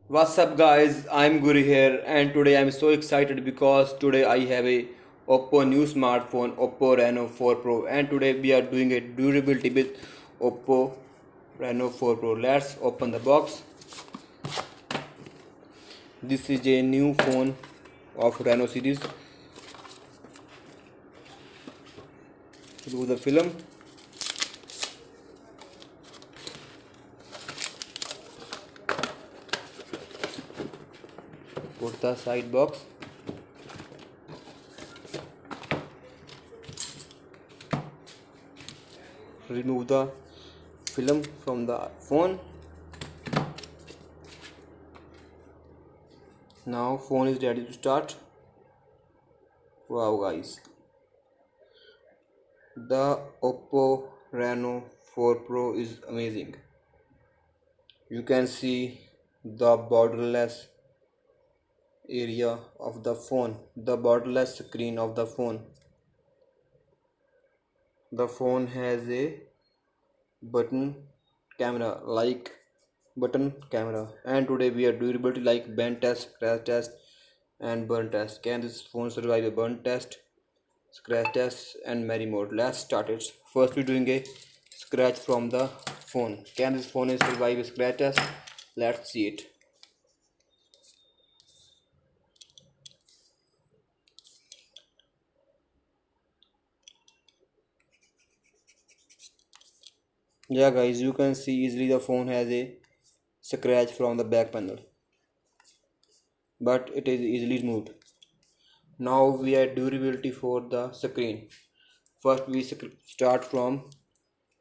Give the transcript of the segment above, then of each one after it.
What's up guys, I'm Guri here and today I'm so excited because today I have a OPPO new smartphone OPPO RENO 4 Pro and today we are doing a durability with OPPO RENO 4 Pro. Let's open the box. This is a new phone of RENO series. Remove the film. Put the side box. Remove the film from the phone. Now phone is ready to start. Wow guys, the OPPO RENO 4 Pro is amazing. You can see the borderless area of the phone, the borderless screen of the phone. The phone has a button camera like button camera, and today we are durability like bend test, crash test and burn test. Can this phone survive a burn test, scratch test and many more? Let's start it. First we're doing a scratch from the phone. Can this phone survive a scratch test? Let's see it. Yeah guys, you can see easily the phone has a scratch from the back panel, but it is easily removed. Now we add durability for the screen. First we start from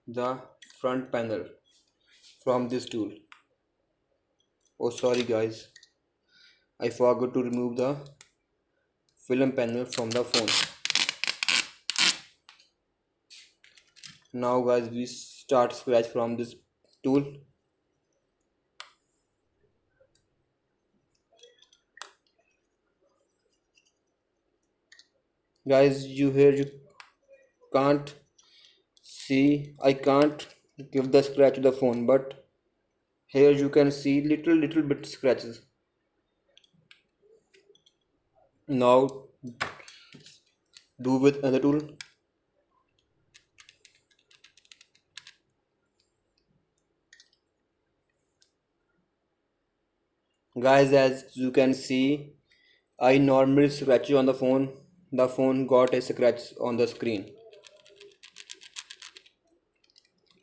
the front panel from this tool. Oh sorry guys, I forgot to remove the film panel from the phone. Now guys, we start scratch from this tool. Guys, you can't see, I can't give the scratch to the phone, but here you can see little bit scratches. Now do with another tool. Guys, as you can see, I normally scratch on the phone. The phone got a scratch on the screen.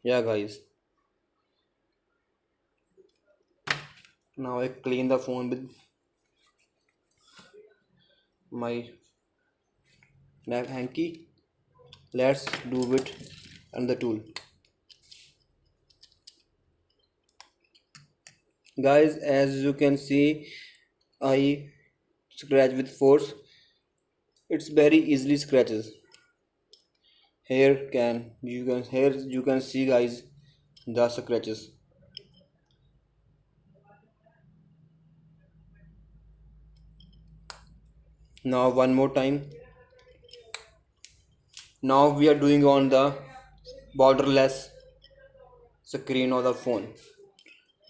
Yeah guys. Now I clean the phone with my hanky. Let's do it on the tool. Guys, as you can see, I scratch with force. It's very easily scratches. Here you can see guys the scratches. Now one more time. Now we are doing on the borderless screen of the phone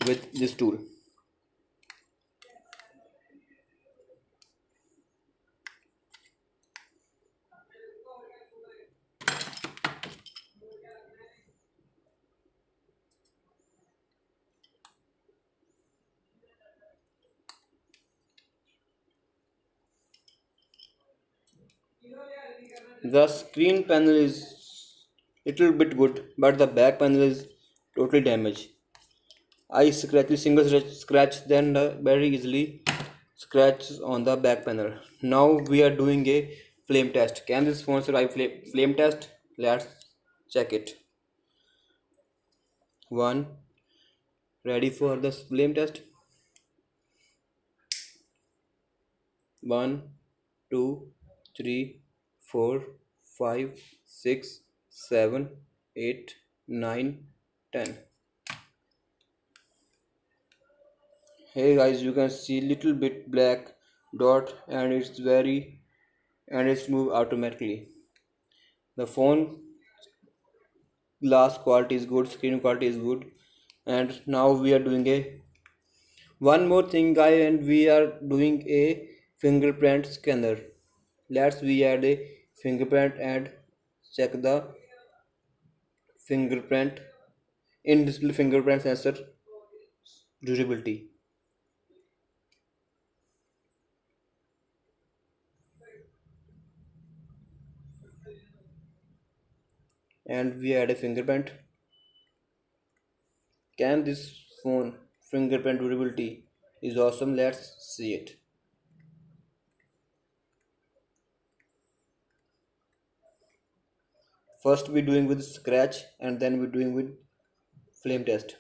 with this tool. The screen panel is little bit good, but the back panel is totally damaged. I scratch the single scratch, then very easily scratches on the back panel. Now we are doing a flame test. Can this phone survive flame test? Let's check it. One, ready for the flame test? One, two, three, four, five, six, seven, 8, 9, 10. Hey guys, you can see little bit black dot and it's move automatically. The phone glass quality is good, screen quality is good, and now we are doing a One more thing, guys, and we are doing a fingerprint scanner. Let's we add a fingerprint and check the fingerprint in display fingerprint sensor durability. And we add a fingerprint. Can this phone fingerprint durability is awesome? Let's see it. First we doing with scratch and then we doing with flame test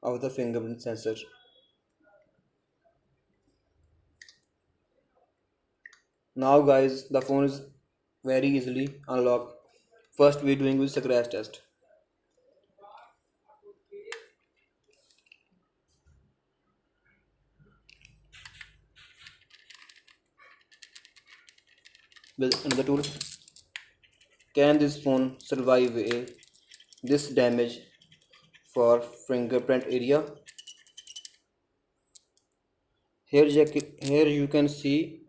of the fingerprint sensor. Now guys, the phone is very easily unlocked. First we doing with scratch test. With another tool. Can this phone survive this damage for fingerprint area? Here you can see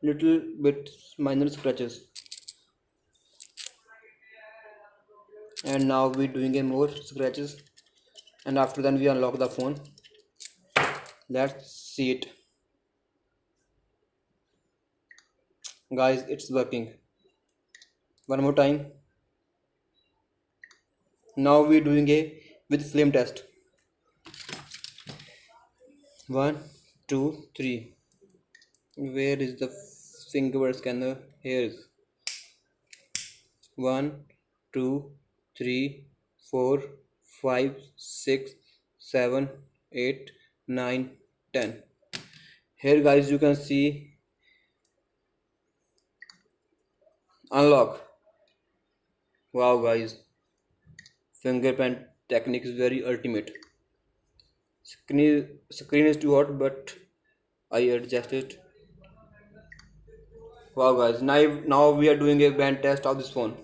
little bit minor scratches. And now we doing a more scratches. And after then we unlock the phone. Let's see it. Guys, it's working. One more time. Now we doing a with flame test. 1, 2, 3. Where is the fingerprint scanner? Here is 1, 2, 3, 4, 5, 6, 7, 8, 9, 10. Here guys you can see unlock. Wow guys, fingerprint technique is very ultimate. Screen is too hot but I adjust it. Wow guys, now we are doing a band test of this phone.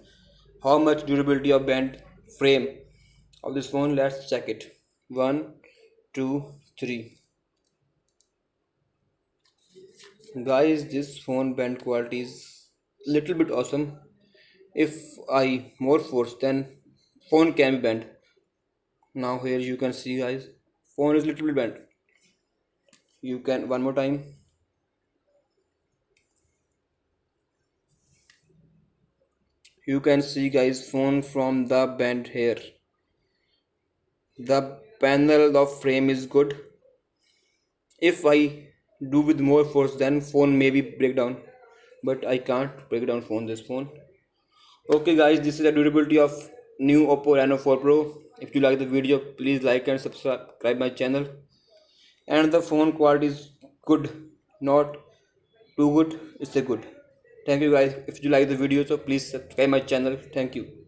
How much durability of band frame of this phone? Let's check it. 1, 2, 3. Guys, this phone band quality is little bit awesome. If I more force then phone can be bent. Now here you can see guys, phone is little bit bent. You can one more time. You can see guys phone from the bend here. The panel of frame is good. If I do with more force then phone maybe break down, but I can't break down this phone. Okay guys, this is the durability of new OPPO RENO 4 Pro. If you like the video, please like and subscribe my channel. And the phone quality is good, not too good, it's a good. Thank you guys. If you like the video, so please subscribe my channel. Thank you.